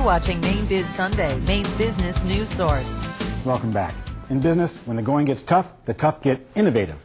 watching Maine Biz Sunday, Maine's business news source. Welcome back. In business, when the going gets tough, the tough get innovative.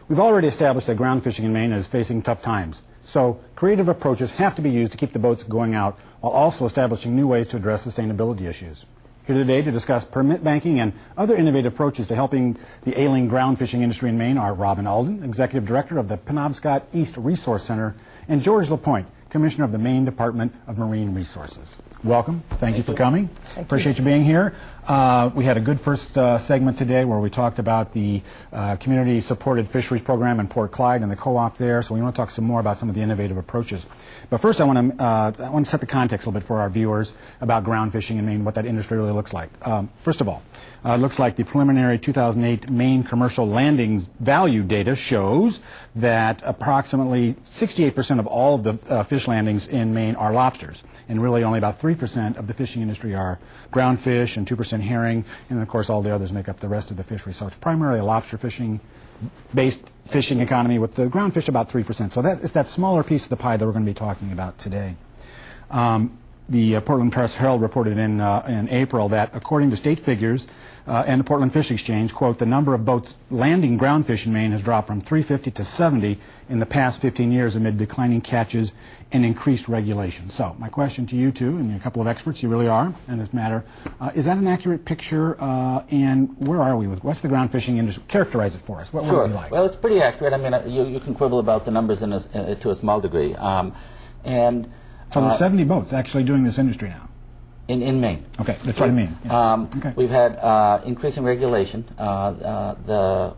We've already established that ground fishing in Maine is facing tough times. So creative approaches have to be used to keep the boats going out while also establishing new ways to address sustainability issues. Here today to discuss permit banking and other innovative approaches to helping the ailing ground fishing industry in Maine are Robin Alden, Executive Director of the Penobscot East Resource Center, and George Lapointe, Commissioner of the Maine Department of Marine Resources. Welcome. Thank you for coming. Appreciate you being here. We had a good first segment today where we talked about the community-supported fisheries program in Port Clyde and the co-op there. So we want to talk some more about some of the innovative approaches. But first, I want to set the context a little bit for our viewers about ground fishing in Maine, what that industry really looks like. First of all, it looks like the preliminary 2008 Maine commercial landings value data shows that approximately 68% of all of the fish landings in Maine are lobsters, and really only about 3% of the fishing industry are ground fish and 2% herring, and of course all the others make up the rest of the fishery. So it's primarily a lobster fishing-based fishing economy with the ground fish about 3%. So it's that smaller piece of the pie that we're going to be talking about today. The Portland Press Herald reported in April that according to state figures and the Portland Fish Exchange, quote, the number of boats landing ground fish in Maine has dropped from 350 to 70 in the past 15 years amid declining catches and increased regulation. So my question to you two, and a couple of experts, you really are in this matter, is that an accurate picture, and where are we with, what's the ground fishing industry? Characterize it for us. What would it be like? Well, it's pretty accurate. I mean, you can quibble about the numbers to a small degree. So there's 70 boats actually doing this industry now? In Maine. Okay, that's what I mean. Yeah. Okay. We've had increasing regulation with the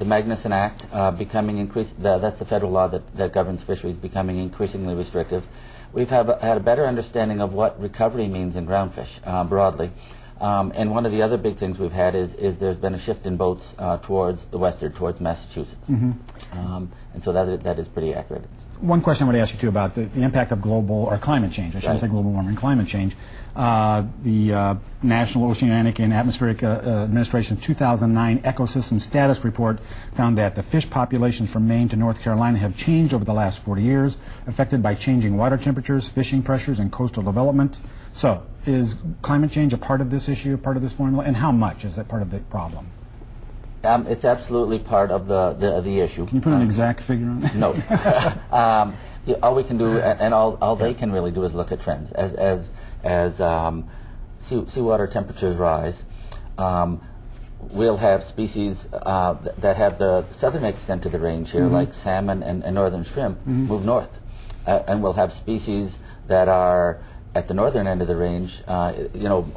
Magnuson Act becoming that's the federal law that governs fisheries becoming increasingly restrictive. We've had a better understanding of what recovery means in groundfish broadly. And one of the other big things we've had is there's been a shift in boats towards the western, towards Massachusetts. Mm-hmm. And so that is pretty accurate. One question I want to ask you too about the impact of global or climate change. I shouldn't say global warming, climate change. The National Oceanic and Atmospheric Administration's 2009 Ecosystem Status Report found that the fish populations from Maine to North Carolina have changed over the last 40 years, affected by changing water temperatures, fishing pressures, and coastal development. So, is climate change a part of this issue, part of this formula, and how much is that part of the problem? It's absolutely part of the issue. Can you put an exact figure on that? No. All we can do, and all they can really do, is look at trends. As seawater temperatures rise, we'll have species that have the southern extent of the range here, like salmon and northern shrimp, move north. And we'll have species that are at the northern end of the range,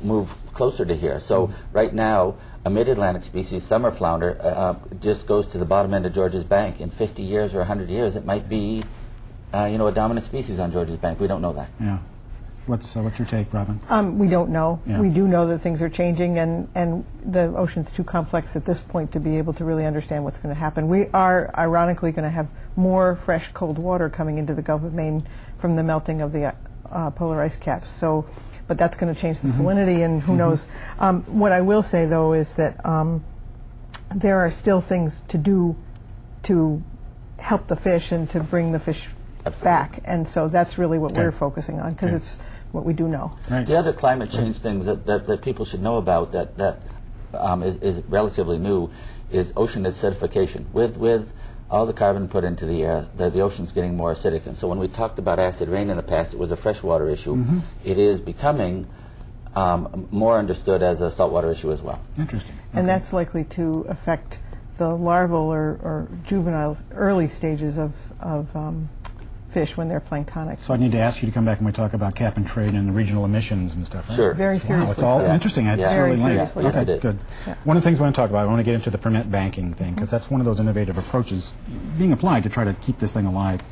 move closer to here. So right now, a mid-Atlantic species, summer flounder, just goes to the bottom end of George's Bank. In 50 years or 100 years, it might be, a dominant species on George's Bank. We don't know that. Yeah. What's your take, Robin? We don't know. Yeah. We do know that things are changing, and the ocean's too complex at this point to be able to really understand what's going to happen. We are, ironically, going to have more fresh, cold water coming into the Gulf of Maine from the melting of the polar ice caps. So, but that's going to change the salinity, and who knows. What I will say, though, is that there are still things to do to help the fish and to bring the fish back, and so that's really what we're focusing on, because it's what we do know. Right. The other climate change things that people should know about that is relatively new is ocean acidification. With all the carbon put into the air, the ocean's getting more acidic. And so when we talked about acid rain in the past, it was a freshwater issue. It is becoming more understood as a saltwater issue as well. Interesting. And that's likely to affect the larval or juvenile early stages of fish when they're planktonic. So I need to ask you to come back when we talk about cap and trade and the regional emissions and stuff, right? Sure. Very seriously. Wow, it's all interesting. It's Very really linked. seriously. Okay, good. Yeah. One of the things I want to talk about, I want to get into the permit banking thing, because that's one of those innovative approaches being applied to try to keep this thing alive.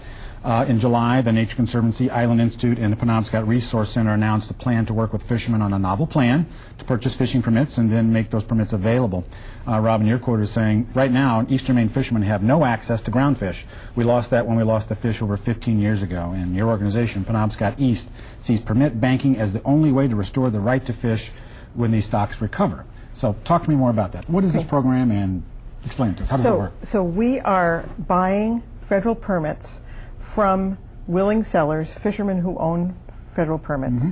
In July, the Nature Conservancy, Island Institute, and the Penobscot Resource Center announced a plan to work with fishermen on a novel plan to purchase fishing permits and then make those permits available. Robin, your quote is saying, right now, Eastern Maine fishermen have no access to ground fish. We lost that when we lost the fish over 15 years ago. And your organization, Penobscot East, sees permit banking as the only way to restore the right to fish when these stocks recover. So talk to me more about that. What is this program, and explain it to us. How does it work? So we are buying federal permits from willing sellers, fishermen who own federal permits.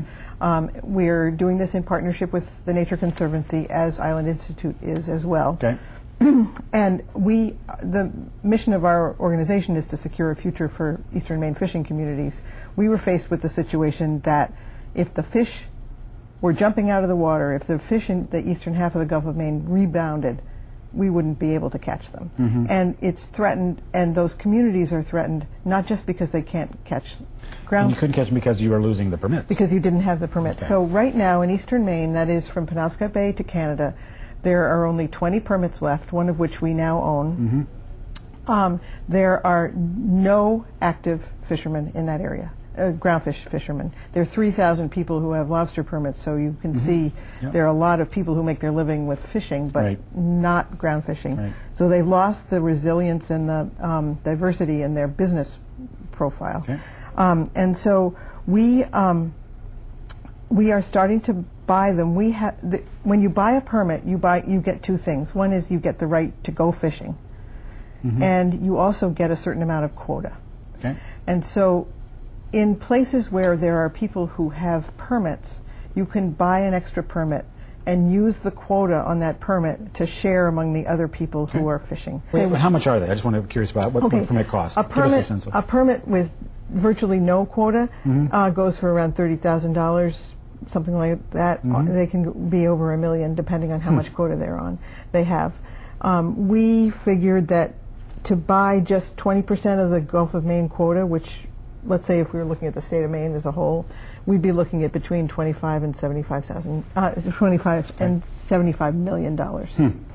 We're doing this in partnership with the Nature Conservancy, as Island Institute is as well. Okay. And the mission of our organization is to secure a future for Eastern Maine fishing communities. We were faced with the situation that if the fish were jumping out of the water, if the fish in the eastern half of the Gulf of Maine rebounded, we wouldn't be able to catch them. And it's threatened, and those communities are threatened, not just because they can't catch ground. And you couldn't catch them because you were losing the permits. Because you didn't have the permits. Okay. So right now in Eastern Maine, that is from Penobscot Bay to Canada, there are only 20 permits left, one of which we now own. There are no active fishermen in that area, groundfish fishermen. There are 3,000 people who have lobster permits, so you can see there are a lot of people who make their living with fishing, but not ground fishing. Right. So they've lost the resilience and the diversity in their business profile. Okay. And so we are starting to buy them. When you buy a permit, you get two things. One is you get the right to go fishing, and you also get a certain amount of quota. Okay. And so in places where there are people who have permits, you can buy an extra permit and use the quota on that permit to share among the other people who are fishing. How much are they? I just want to be curious about what a permit costs. A Give us a sense of a permit with virtually no quota goes for around $30,000, something like that. They can be over $1 million depending on how much quota they have. We figured that to buy just 20% of the Gulf of Maine quota, which, let's say if we were looking at the state of Maine as a whole, we'd be looking at between $25 and $75 million.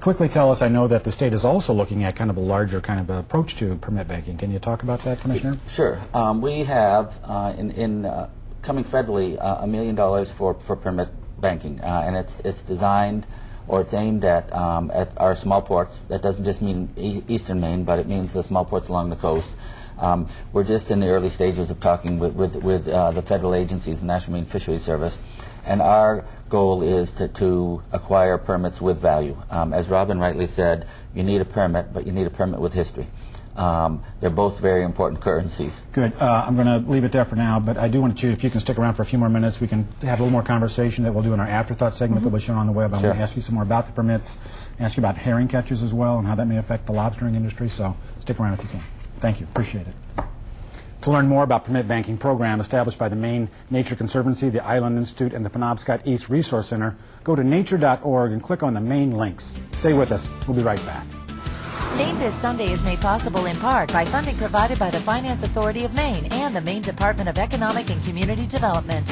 Quickly tell us, I know that the state is also looking at kind of a larger kind of approach to permit banking. Can you talk about that, Commissioner? Sure. We have, coming federally, $1 million for permit banking, and it's designed, or it's aimed at our small ports. That doesn't just mean Eastern Maine, but it means the small ports along the coast. We're just in the early stages of talking with the federal agencies, the National Marine Fisheries Service, and our goal is to acquire permits with value. As Robin rightly said, you need a permit, but you need a permit with history. They're both very important currencies. Good. I'm going to leave it there for now, but I do want you, if you can stick around for a few more minutes, we can have a little more conversation that we'll do in our afterthought segment that will be shown on the web. I want to ask you some more about the permits, ask you about herring catches as well, and how that may affect the lobstering industry, so stick around if you can. Thank you. Appreciate it. To learn more about permit banking program established by the Maine Nature Conservancy, the Island Institute, and the Penobscot East Resource Center, go to nature.org and click on the Maine links. Stay with us. We'll be right back. Maine This Sunday is made possible in part by funding provided by the Finance Authority of Maine and the Maine Department of Economic and Community Development.